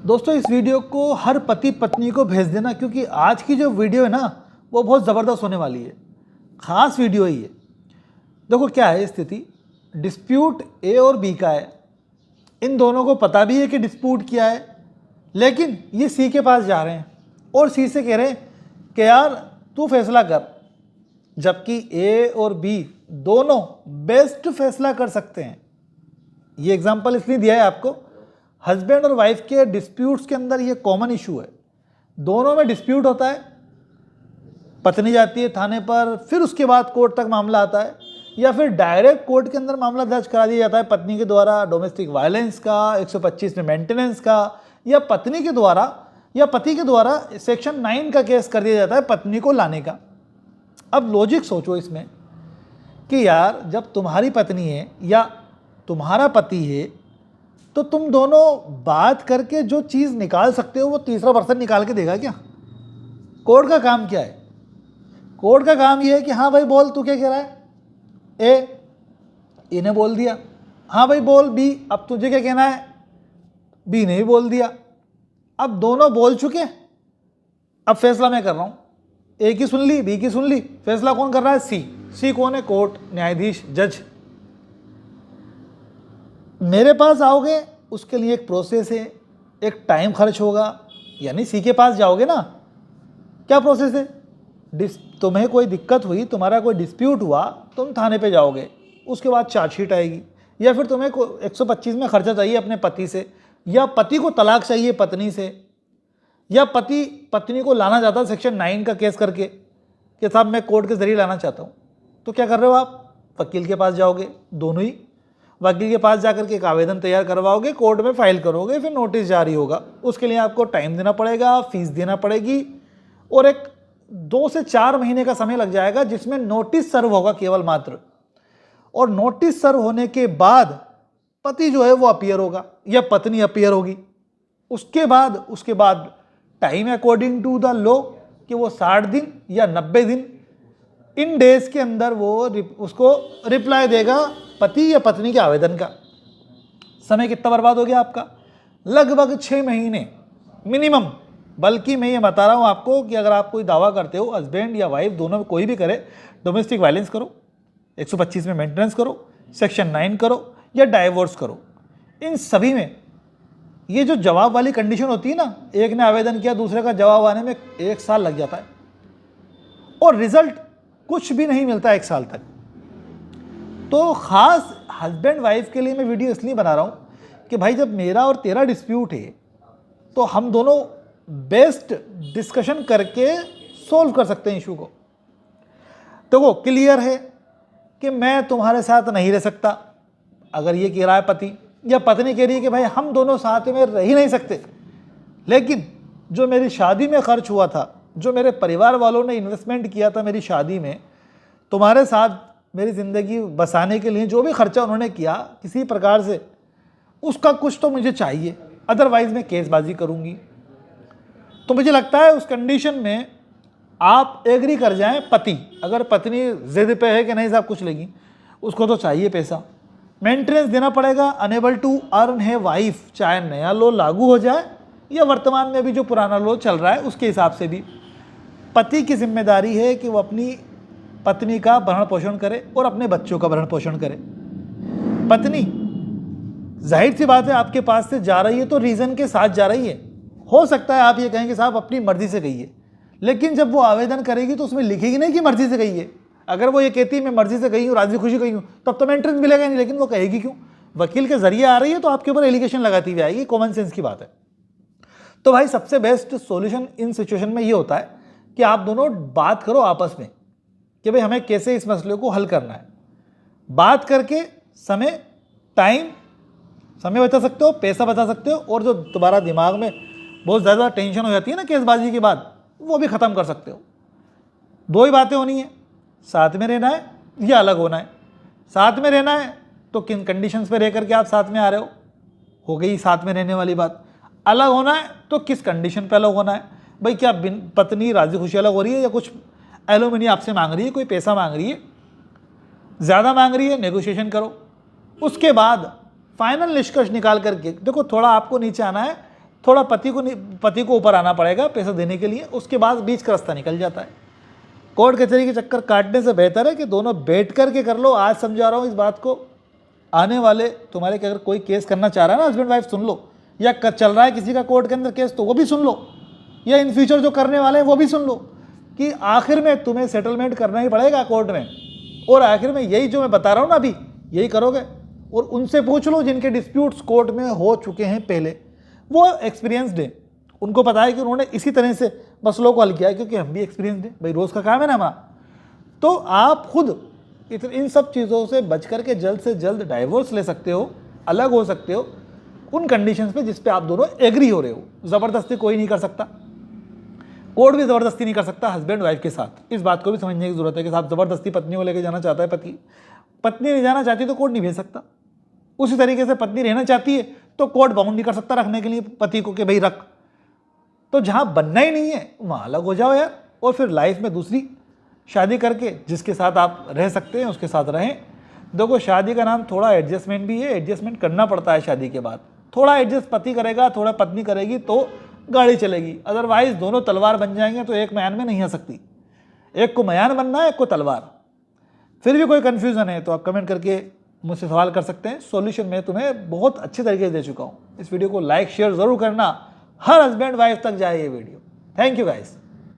दोस्तों इस वीडियो को हर पति पत्नी को भेज देना, क्योंकि आज की जो वीडियो है ना वो बहुत ज़बरदस्त होने वाली है। ख़ास वीडियो है ये। देखो क्या है स्थिति, डिस्प्यूट ए और बी का है। इन दोनों को पता भी है कि डिस्प्यूट किया है, लेकिन ये सी के पास जा रहे हैं और सी से कह रहे हैं कि यार तू फैसला कर, जबकि ए और बी दोनों बेस्ट फैसला कर सकते हैं। ये एग्जांपल इसलिए दिया है आपको, हस्बैंड और वाइफ के डिस्प्यूट्स के अंदर ये कॉमन इशू है। दोनों में डिस्प्यूट होता है, पत्नी जाती है थाने पर, फिर उसके बाद कोर्ट तक मामला आता है, या फिर डायरेक्ट कोर्ट के अंदर मामला दर्ज करा दिया जाता है पत्नी के द्वारा डोमेस्टिक वायलेंस का, 125 में मेंटेनेंस का, या पत्नी के द्वारा या पति के द्वारा सेक्शन 9 का केस कर दिया जाता है पत्नी को लाने का। अब लॉजिक सोचो इसमें कि यार जब तुम्हारी पत्नी है या तुम्हारा पति है तो तुम दोनों बात करके जो चीज़ निकाल सकते हो वो तीसरा पर्सन निकाल के देगा क्या? कोर्ट का काम क्या है? कोर्ट का काम ये है कि हाँ भाई बोल, तू क्या कह रहा है? ए ने बोल दिया, हाँ भाई बोल बी, अब तुझे क्या कहना है? बी ने भी बोल दिया। अब दोनों बोल चुके, अब फैसला मैं कर रहा हूँ। ए की सुन ली, बी की सुन ली, फैसला कौन कर रहा है? सी कौन है? कोर्ट, न्यायाधीश, जज। मेरे पास आओगे उसके लिए एक प्रोसेस है, एक टाइम खर्च होगा, यानी सी के पास जाओगे ना, क्या प्रोसेस है? तुम्हें कोई दिक्कत हुई, तुम्हारा कोई डिस्प्यूट हुआ, तुम थाने पे जाओगे, उसके बाद चार्जशीट आएगी, या फिर तुम्हें 125 में खर्चा चाहिए अपने पति से, या पति को तलाक चाहिए पत्नी से, या पति पत्नी को लाना चाहता है सेक्शन 9 का केस करके कि साहब मैं कोर्ट के जरिए लाना चाहता हूँ। तो क्या कर रहे हो आप? वकील के पास जाओगे, दोनों ही वकील के पास जाकर के एक आवेदन तैयार करवाओगे, कोर्ट में फाइल करोगे, फिर नोटिस जारी होगा। उसके लिए आपको टाइम देना पड़ेगा, फीस देना पड़ेगी, और एक 2 से 4 महीने का समय लग जाएगा जिसमें नोटिस सर्व होगा केवल मात्र। और नोटिस सर्व होने के बाद पति जो है वो अपीयर होगा या पत्नी अपीयर होगी। उसके बाद time according to the law कि वो 60 दिन या 90 दिन, इन डेज के अंदर वो उसको रिप्लाई देगा पति या पत्नी के आवेदन का। समय कितना बर्बाद हो गया आपका? लगभग 6 महीने मिनिमम। बल्कि मैं ये बता रहा हूँ आपको कि अगर आप कोई दावा करते हो, हस्बैंड या वाइफ दोनों में कोई भी करे, डोमेस्टिक वायलेंस करो, 125 में मेंटेनेंस करो, सेक्शन 9 करो, या डाइवोर्स करो, इन सभी में ये जो जवाब वाली कंडीशन होती है ना, एक ने आवेदन किया, दूसरे का जवाब आने में 1 साल लग जाता है, और रिजल्ट कुछ भी नहीं मिलता 1 साल तक। तो ख़ास हस्बैंड वाइफ के लिए मैं वीडियो इसलिए बना रहा हूँ कि भाई जब मेरा और तेरा डिस्प्यूट है तो हम दोनों बेस्ट डिस्कशन करके सॉल्व कर सकते हैं इशू को। तो वो क्लियर है कि मैं तुम्हारे साथ नहीं रह सकता, अगर ये कह रहा है पति, या पत्नी कह रही है कि भाई हम दोनों साथ में रह ही नहीं सकते, लेकिन जो मेरी शादी में खर्च हुआ था, जो मेरे परिवार वालों ने इन्वेस्टमेंट किया था मेरी शादी में, तुम्हारे साथ मेरी ज़िंदगी बसाने के लिए जो भी खर्चा उन्होंने किया किसी प्रकार से, उसका कुछ तो मुझे चाहिए, अदरवाइज़ मैं केसबाजी करूँगी। तो मुझे लगता है उस कंडीशन में आप एग्री कर जाएं पति। अगर पत्नी जिद पे है कि नहीं साहब कुछ लेगी, उसको तो चाहिए पैसा, मेंटेनेंस देना पड़ेगा, अनेबल टू अर्न है वाइफ, चाहे नया लॉ लागू हो जाए या वर्तमान में भी जो पुराना लॉ चल रहा है उसके हिसाब से भी पति की जिम्मेदारी है कि वो अपनी पत्नी का भरण पोषण करे और अपने बच्चों का भरण पोषण करे। पत्नी जाहिर सी बात है आपके पास से जा रही है तो रीज़न के साथ जा रही है। हो सकता है आप ये कहें कि साहब अपनी मर्जी से गई है, लेकिन जब वो आवेदन करेगी तो उसमें लिखेगी नहीं कि मर्जी से गई है। अगर वो ये कहती है मैं मर्जी से गई हूँ, राजी खुशी गई हूँ, तब तो मेंटेनेंस मिलेगा नहीं, लेकिन वो कहेगी क्यों? वकील के जरिए आ रही है तो आपके ऊपर एलिगेशन लगाती हुई आएगी, कॉमन सेंस की बात है। तो भाई सबसे बेस्ट सॉल्यूशन इन सिचुएशन में ये होता है कि आप दोनों बात करो आपस में कि भाई हमें कैसे इस मसले को हल करना है। बात करके समय बचा सकते हो, पैसा बचा सकते हो, और जो तुम्हारा दिमाग में बहुत ज़्यादा टेंशन हो जाती है ना केसबाजी के बाद, वो भी ख़त्म कर सकते हो। 2 ही बातें होनी है, साथ में रहना है या अलग होना है। साथ में रहना है तो किन कंडीशंस पे रह करके आप साथ में आ रहे हो गई साथ में रहने वाली बात। अलग होना है तो किस कंडीशन पे अलग होना है? भाई क्या पत्नी राजी खुशी अलग हो रही है, या कुछ एलोमनी आपसे मांग रही है, कोई पैसा मांग रही है, ज़्यादा मांग रही है, नेगोशिएशन करो। उसके बाद फाइनल निष्कर्ष निकाल करके देखो, थोड़ा आपको नीचे आना है थोड़ा पति को ऊपर आना पड़ेगा पैसा देने के लिए, उसके बाद बीच का रास्ता निकल जाता है। कोर्ट कचहरी के चक्कर काटने से बेहतर है कि दोनों बैठ कर के कर लो। आज समझा रहा हूँ इस बात को, आने वाले तुम्हारे के अगर कोई केस करना चाह रहा है ना हस्बैंड वाइफ, सुन लो, या चल रहा है किसी का कोर्ट के अंदर केस तो वो भी सुन लो, या इन फ्यूचर जो करने वाले हैं वो भी सुन लो कि आखिर में तुम्हें सेटलमेंट करना ही पड़ेगा कोर्ट में, और आखिर में यही जो मैं बता रहा हूँ ना अभी यही करोगे। और उनसे पूछ लो जिनके डिस्प्यूट्स कोर्ट में हो चुके हैं पहले, वो एक्सपीरियंसड है, उनको पता है कि उन्होंने इसी तरह से मसलों को हल किया है, क्योंकि हम भी एक्सपीरियंसड हैं भाई, रोज़ का काम है ना हमारा। तो आप खुद इन सब चीज़ों से बच करके जल्द से जल्द डाइवोर्स ले सकते हो, अलग हो सकते हो उन कंडीशंस पे जिस पे आप दोनों एग्री हो रहे हो। ज़बरदस्ती कोई नहीं कर सकता, कोर्ट भी ज़बरदस्ती नहीं कर सकता हस्बैंड वाइफ के साथ। इस बात को भी समझने की ज़रूरत है कि साहब ज़बरदस्ती पत्नी को लेकर जाना चाहता है पत्नी नहीं जाना चाहती तो कोर्ट नहीं भेज सकता। उसी तरीके से पत्नी रहना चाहती है तो कोर्ट बाउंड नहीं कर सकता रखने के लिए पति को कि भाई रख। तो जहाँ बनना ही नहीं है वहाँ अलग हो जाओ यार, और फिर लाइफ में दूसरी शादी करके जिसके साथ आप रह सकते हैं उसके साथ रहें। देखो शादी का नाम थोड़ा एडजस्टमेंट भी है, एडजस्टमेंट करना पड़ता है शादी के बाद। थोड़ा एडजस्ट पति करेगा, थोड़ा पत्नी करेगी तो गाड़ी चलेगी, अदरवाइज दोनों तलवार बन जाएंगे तो एक म्यान में नहीं आ सकती। एक को म्यान बनना है, एक को तलवार। फिर भी कोई कन्फ्यूज़न है तो आप कमेंट करके मुझसे सवाल कर सकते हैं, सॉल्यूशन मैं तुम्हें बहुत अच्छे तरीके से दे चुका हूँ। इस वीडियो को लाइक शेयर ज़रूर करना, हर हस्बैंड वाइफ तक जाए ये वीडियो। Thank you guys.